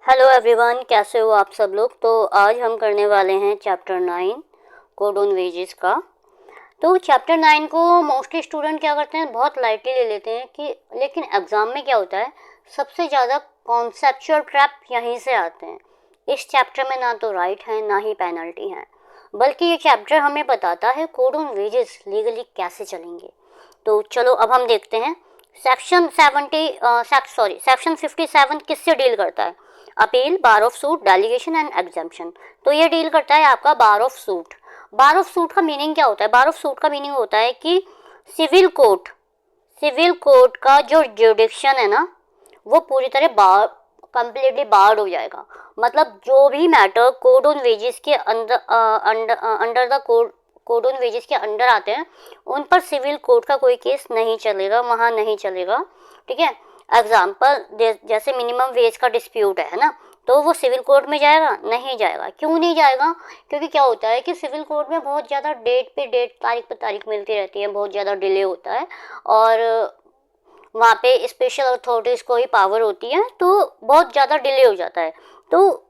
Hello everyone, कैसे हो आप सब लोग। तो आज हम करने वाले हैं चैप्टर 9 कोड ऑन वेजेस का। तो चैप्टर 9 को मोस्टली स्टूडेंट क्या करते हैं, बहुत लाइटली ले लेते हैं कि लेकिन एग्ज़ाम में क्या होता है, सबसे ज़्यादा कॉन्सेप्चुअल ट्रैप यहीं से आते हैं। इस चैप्टर में ना तो राइट है ना ही पेनल्टी है, बल्कि ये चैप्टर हमें बताता है कोड ऑन वेजेस लीगली कैसे चलेंगे। तो चलो अब हम देखते हैं सेक्शन 57 किससे डील करता है। Appeal, bar of suit, delegation and exemption. तो ये डील करता है आपका bar of suit. Bar of suit का मीनिंग क्या होता है? बार ऑफ सूट का मीनिंग होता है कि सिविल कोर्ट का जो जुडिक्शन है ना, वो पूरी तरह कंप्लीटली बार्ड हो जाएगा। मतलब जो भी मैटर कोड ऑन वेजेस के under the code on wages के अंडर आते हैं, उन पर सिविल कोर्ट का कोई केस नहीं चलेगा, वहाँ नहीं चलेगा। ठीक है। एग्जाम्पल जैसे मिनिमम वेज का डिस्प्यूट है ना, तो वो सिविल कोर्ट में जाएगा? नहीं जाएगा। क्यों नहीं जाएगा? क्योंकि क्या होता है कि सिविल कोर्ट में बहुत ज़्यादा डेट पे डेट, तारीख पे तारीख मिलती रहती है, बहुत ज़्यादा डिले होता है और वहाँ पे स्पेशल अथॉरिटीज़ को ही पावर होती है, तो बहुत ज़्यादा डिले हो जाता है। तो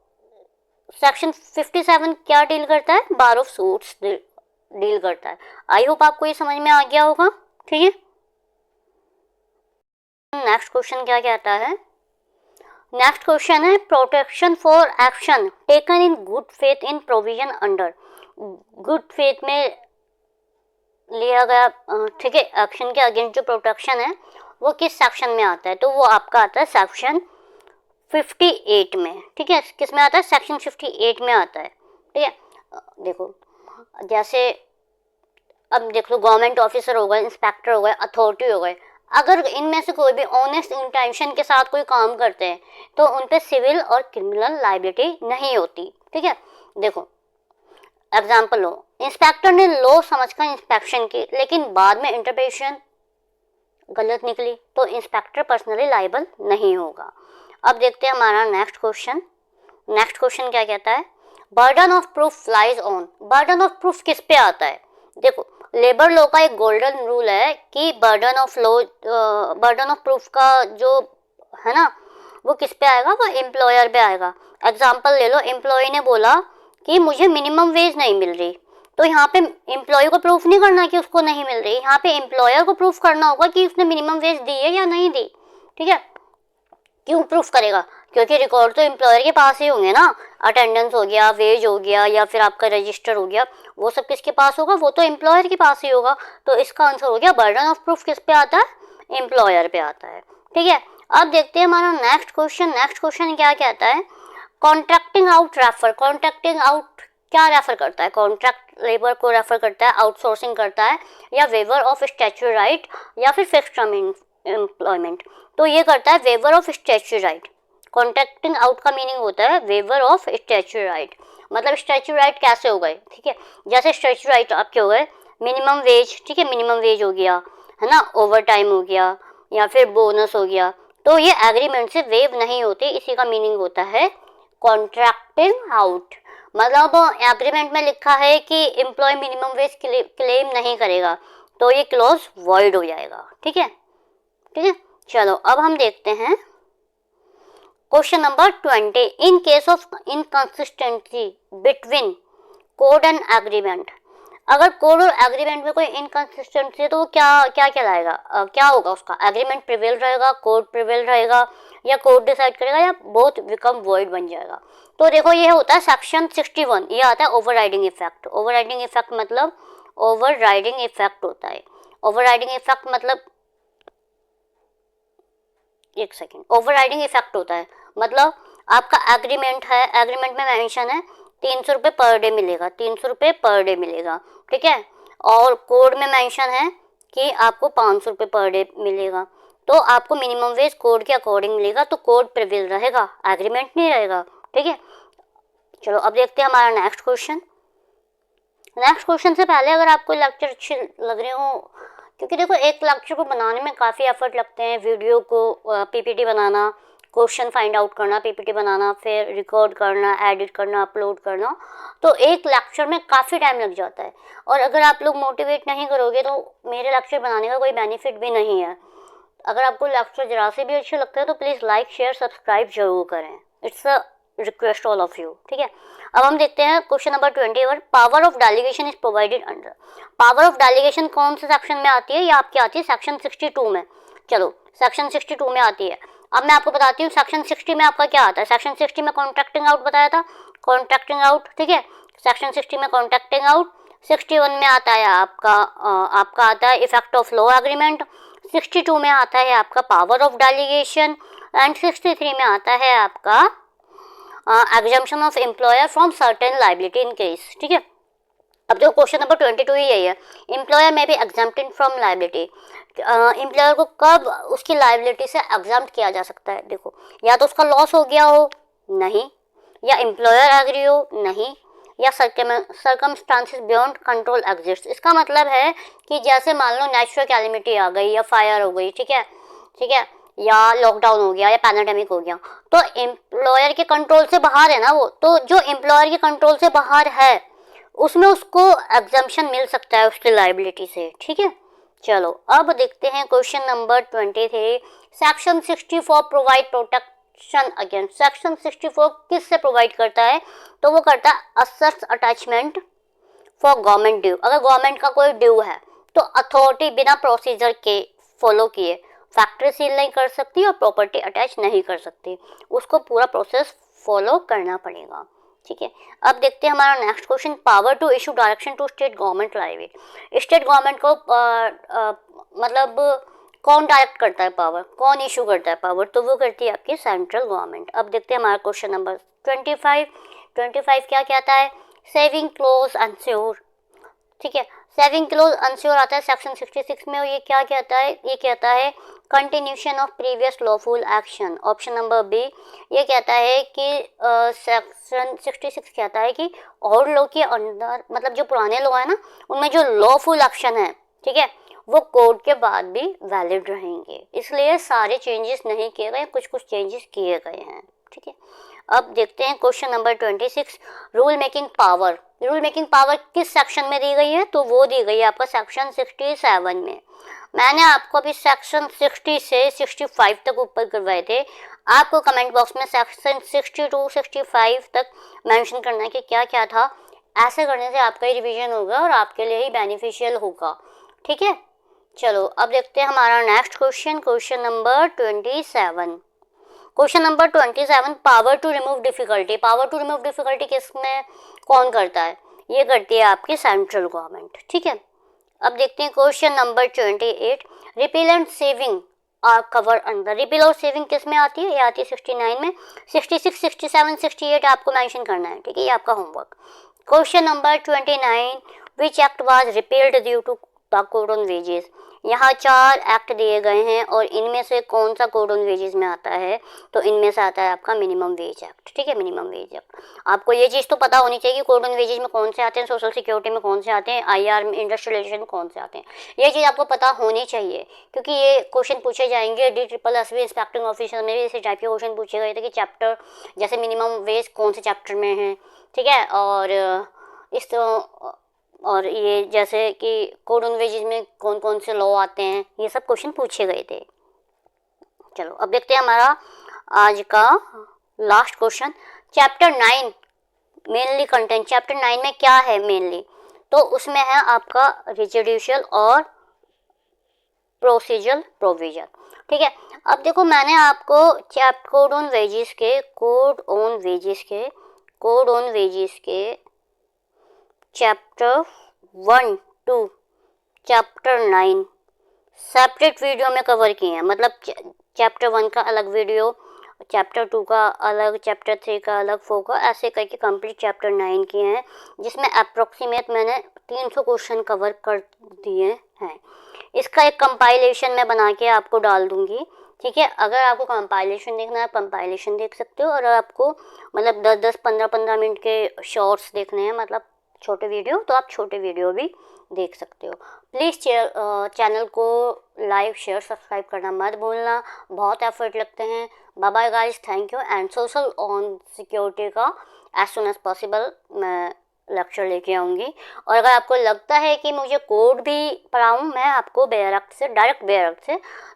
सेक्शन 57 क्या डील करता है? बार ऑफ सूट्स डील करता है। आई होप आपको ये समझ में आ गया होगा। ठीक है। नेक्स्ट क्वेश्चन क्या कहता है? नेक्स्ट क्वेश्चन है protection for action taken in good faith in provision under. Good faith में लिया गया ठीक है एक्शन के अगेंस्ट जो प्रोटेक्शन है वो किस सेक्शन में आता है? तो वो आपका आता है सेक्शन 58 में। ठीक है। किस में आता है? सेक्शन 58 में आता है। ठीक है। देखो, जैसे अब देख लो, गवर्नमेंट ऑफिसर हो गए, इंस्पेक्टर हो गए, अथॉरिटी हो गए, अगर इनमें से कोई भी ऑनेस्ट इंटेंशन के साथ कोई काम करते हैं तो उन पे सिविल और क्रिमिनल लायबिलिटी नहीं होती। ठीक है। देखो एग्जाम्पल लो, इंस्पेक्टर ने लॉ समझकर इंस्पेक्शन की लेकिन बाद में इंटरप्रिटेशन गलत निकली, तो इंस्पेक्टर पर्सनली लायबल नहीं होगा। अब देखते हैं हमारा नेक्स्ट क्वेश्चन। नेक्स्ट क्वेश्चन क्या कहता है? Burden of proof lies on. Burden of proof किस पे आता है? देखो, लेबर लॉ का एक गोल्डन रूल है कि बर्डन ऑफ प्रूफ का जो है ना, वो किस पे आएगा? वो एम्प्लॉयर पे आएगा। एग्जाम्पल ले लो, एम्प्लॉय ने बोला कि मुझे मिनिमम वेज नहीं मिल रही, तो यहाँ पे एम्प्लॉय को प्रूफ नहीं करना कि उसको नहीं मिल रही, यहाँ पे एम्प्लॉयर को प्रूफ करना होगा कि उसने मिनिमम वेज दी है या नहीं दी। ठीक है। क्यों प्रूफ करेगा? क्योंकि रिकॉर्ड तो एम्प्लॉयर के पास ही होंगे ना। अटेंडेंस हो गया, वेज हो गया, या फिर आपका रजिस्टर हो गया, वो सब किसके पास होगा? वो तो एम्प्लॉयर के पास ही होगा। तो इसका आंसर हो गया बर्डन ऑफ प्रूफ किस पे आता है? एम्प्लॉयर पे आता है। ठीक है। अब देखते हैं हमारा नेक्स्ट क्वेश्चन। नेक्स्ट क्वेश्चन क्या कहता है? Contracting out refer. Contracting out क्या रेफर करता है? कॉन्ट्रैक्ट लेबर को रेफर करता है, आउटसोर्सिंग करता है, या वेवर ऑफ स्टैच्यूटरी राइट, या फिर फिक्स्ड टर्म एम्प्लॉयमेंट। तो ये करता है waiver of statutory right. Contracting out का मीनिंग होता है वेवर ऑफ स्टैच्यूटरी राइट। मतलब स्टैच्यूटरी राइट कैसे हो गए? ठीक है। जैसे स्टैच्यूटरी राइट आपके हो गए मिनिमम वेज। ठीक है, मिनिमम वेज हो गया, है ना, ओवर टाइम हो गया, या फिर बोनस हो गया, तो ये एग्रीमेंट से वेव नहीं होते। इसी का मीनिंग होता है कॉन्ट्रैक्टिंग आउट। मतलब एग्रीमेंट में लिखा है कि एम्प्लॉय मिनिमम वेज क्लेम नहीं करेगा, तो ये क्लॉज वॉइड हो जाएगा। ठीक है। ठीक है। चलो अब हम देखते हैं question number 20। In case of inconsistency between code and agreement. अगर कोड और एग्रीमेंट में कोई इनकंसिस्टेंसी है तो वो क्या क्या कहलाएगा? क्या होगा उसका? एग्रीमेंट प्रिवेल रहेगा, कोड प्रिवेल रहेगा, या कोड डिसाइड करेगा, या बोथ बिकम वॉइड बन जाएगा? तो देखो, ये होता है सेक्शन 61। ये आता है ओवरराइडिंग इफेक्ट। ओवरराइडिंग इफेक्ट मतलब ओवरराइडिंग इफेक्ट होता है। ओवरराइडिंग इफेक्ट मतलब एक सेकेंड, ओवरराइडिंग इफेक्ट होता है मतलब आपका एग्रीमेंट है, एग्रीमेंट में मेंशन है 300 रुपये पर डे मिलेगा, 300 रुपये पर डे मिलेगा। ठीक है। और कोड में मेंशन है कि आपको 500 रुपये पर डे मिलेगा, तो आपको मिनिमम वेज कोड के अकॉर्डिंग मिलेगा, तो कोड प्रिवेल रहेगा, एग्रीमेंट नहीं रहेगा। ठीक है। चलो अब देखते हैं हमारा नेक्स्ट क्वेश्चन। नेक्स्ट क्वेश्चन से पहले अगर आपको लेक्चर अच्छे लग रहे हो, क्योंकि देखो एक लेक्चर को बनाने में काफ़ी एफर्ट लगते हैं, वीडियो को पीपीटी बनाना, क्वेश्चन फाइंड आउट करना, पीपीटी बनाना, फिर रिकॉर्ड करना, एडिट करना, अपलोड करना, तो एक लेक्चर में काफ़ी टाइम लग जाता है। और अगर आप लोग मोटिवेट नहीं करोगे तो मेरे लेक्चर बनाने का कोई बेनिफिट भी नहीं है। अगर आपको लेक्चर जरा से भी अच्छा लगता है तो प्लीज़ लाइक शेयर सब्सक्राइब जरूर करें। It's a request all of you, ठीक है। अब हम देखते हैं question number 21, power of delegation is provided under. Power of delegation कौन से सेक्शन में आती है? ये आपकी आती है सेक्शन 62 में। चलो सेक्शन 62 में आती है। अब मैं आपको बताती हूँ सेक्शन 60 में आपका क्या आता है। सेक्शन 60 में कॉन्ट्रैक्टिंग आउट बताया था, कॉन्ट्रैक्टिंग आउट, ठीक है। सेक्शन 60 में कॉन्ट्रैक्टिंग आउट। 61 में आता है आपका आता है इफेक्ट ऑफ लॉ एग्रीमेंट। 62 में आता है आपका पावर ऑफ डेलीगेशन एंड 63 में आता है आपका exemption of employer from certain liability in case, ठीक है। अब देखो क्वेश्चन नंबर 22 ही यही है, एम्प्लॉयर में भी एग्जम्प्टेड फ्रॉम लाइबिलिटी। एम्प्लॉयर को कब उसकी लाइबिलिटी से एग्जम्प्ट किया जा सकता है? देखो, या तो उसका लॉस हो गया हो, नहीं, या एम्प्लॉयर एग्री हो, नहीं, या सर्कमस्टांसेस बियॉन्ड कंट्रोल एग्जिस्ट। इसका मतलब है कि जैसे मान लो नेचुरल कैलेमिटी आ गई या फायर हो गई, ठीक है, ठीक है, या लॉकडाउन हो गया या पैंडेमिक हो गया, तो एम्प्लॉयर के कंट्रोल से बाहर है ना वो, तो जो एम्प्लॉयर के कंट्रोल से बाहर है उसमें उसको एग्जम्पशन मिल सकता है उसकी लाइबिलिटी से, ठीक है। चलो अब देखते हैं question number 23, section 64 provide protection against. Section 64 किस से प्रोवाइड करता है? तो वो करता है assets attachment for government due. अगर गवर्नमेंट का कोई ड्यू है तो अथॉरिटी बिना प्रोसीजर के फॉलो किए फैक्ट्री सील नहीं कर सकती और प्रॉपर्टी अटैच नहीं कर सकती, उसको पूरा प्रोसेस फॉलो करना पड़ेगा, ठीक है। अब देखते हैं हमारा next question, power to issue direction to state government liability. State government को मतलब कौन डायरेक्ट करता है पावर, कौन इशू करता है पावर? तो वो करती है आपकी सेंट्रल गवर्नमेंट। अब देखते हैं हमारा क्वेश्चन नंबर 25 क्या कहता है, सेविंग क्लोज अनश्योर, ठीक है। सेविंग क्लोज अनश्योर आता है सेक्शन 66 में, और ये क्या कहता है? ये कहता है continuation of previous lawful action. Option number B ये कहता है कि सेक्शन 66 कहता है कि और लॉ के अंदर, मतलब जो पुराने लॉ है ना, उनमें जो लॉफुल एक्शन है, ठीक है, वो कोर्ट के बाद भी वैलिड रहेंगे, इसलिए सारे चेंजेस नहीं किए गए, कुछ कुछ चेंजेस किए गए हैं, ठीक है। अब देखते हैं question number 26, rule making power. Rule making power किस सेक्शन में दी गई है? तो वो दी गई है आपका सेक्शन 67 में। मैंने आपको अभी सेक्शन 60 से 65 तक ऊपर करवाए थे, आपको कमेंट बॉक्स में सेक्शन 62 65 तक मेंशन करना है कि क्या क्या था। ऐसे करने से आपका ही रिवीजन होगा और आपके लिए ही बेनिफिशियल होगा, ठीक है। चलो अब देखते हैं हमारा next question, question number 27। Question number 27, power to remove difficulty. Power to remove difficulty किसमें कौन करता है? ये करती है आपकी सेंट्रल गवर्नमेंट, ठीक है। अब देखते हैं question number 28, repeal and saving are cover under. Repeal और सेविंग किस में आती है? ये आती है 69 में। 66 67 68 आपको मेंशन करना है, ठीक है, ये आपका homework. Question number 29, which act was repealed due to the code on wages. यहाँ 4 एक्ट दिए गए हैं और इनमें से कौन सा कोड ऑन वेजेस में आता है? तो इनमें से आता है आपका मिनिमम वेज एक्ट, ठीक है, मिनिमम वेज एक्ट। आपको ये चीज़ तो पता होनी चाहिए कि कोड ऑन वेजेस में कौन से आते हैं, सोशल सिक्योरिटी में कौन से आते हैं, IR में, इंडस्ट्रियलाइजेशन में कौन से आते हैं, ये चीज़ आपको पता होनी चाहिए, क्योंकि ये क्वेश्चन पूछे जाएंगे। DSSB इंस्पेक्टिंग ऑफिसर में भी इसी टाइप के क्वेश्चन पूछे गए थे कि चैप्टर जैसे मिनिमम वेज कौन से चैप्टर में है, ठीक है, और ये जैसे कि कोड ऑन वेजेस में कौन कौन से लॉ आते हैं, ये सब क्वेश्चन पूछे गए थे। चलो अब देखते हैं हमारा आज का last question, chapter 9 mainly content. Chapter 9 में क्या है मेनली? तो उसमें है आपका रेजिडुशियल और प्रोसीजरल प्रोविजन, ठीक है। अब देखो मैंने आपको कोड ऑन वेजेस के chapter 1 to chapter 9 separate video में कवर किए हैं, मतलब चैप्टर 1 का अलग वीडियो, चैप्टर 2 का अलग, चैप्टर 3 का अलग, 4 का, ऐसे करके कंप्लीट चैप्टर 9 किए हैं, जिसमें अप्रोक्सीमेट मैंने 300 क्वेश्चन कवर कर दिए हैं। इसका एक कंपाइलेशन मैं बना के आपको डाल दूंगी, ठीक है। अगर आपको कंपाइलेशन देखना है, कंपाइलेशन देख सकते हो, और आपको मतलब 10-10 15-15 मिनट के शॉर्ट्स देखने हैं, मतलब छोटे वीडियो, तो आप छोटे वीडियो भी देख सकते हो। प्लीज़ चैनल को लाइक शेयर सब्सक्राइब करना मत भूलना, बहुत एफर्ट लगते हैं। Bye bye guys, thank you. And social on security का एज सुन एज पॉसिबल मैं लेक्चर लेके आऊँगी। और अगर आपको लगता है कि मुझे कोड भी पढ़ाऊँ मैं आपको डायरेक्ट से,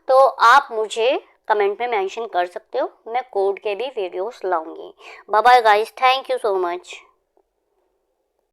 तो आप मुझे कमेंट में मेंशन कर सकते हो, मैं कोड के भी वीडियोस लाऊंगी। Bye bye guys, thank you so much.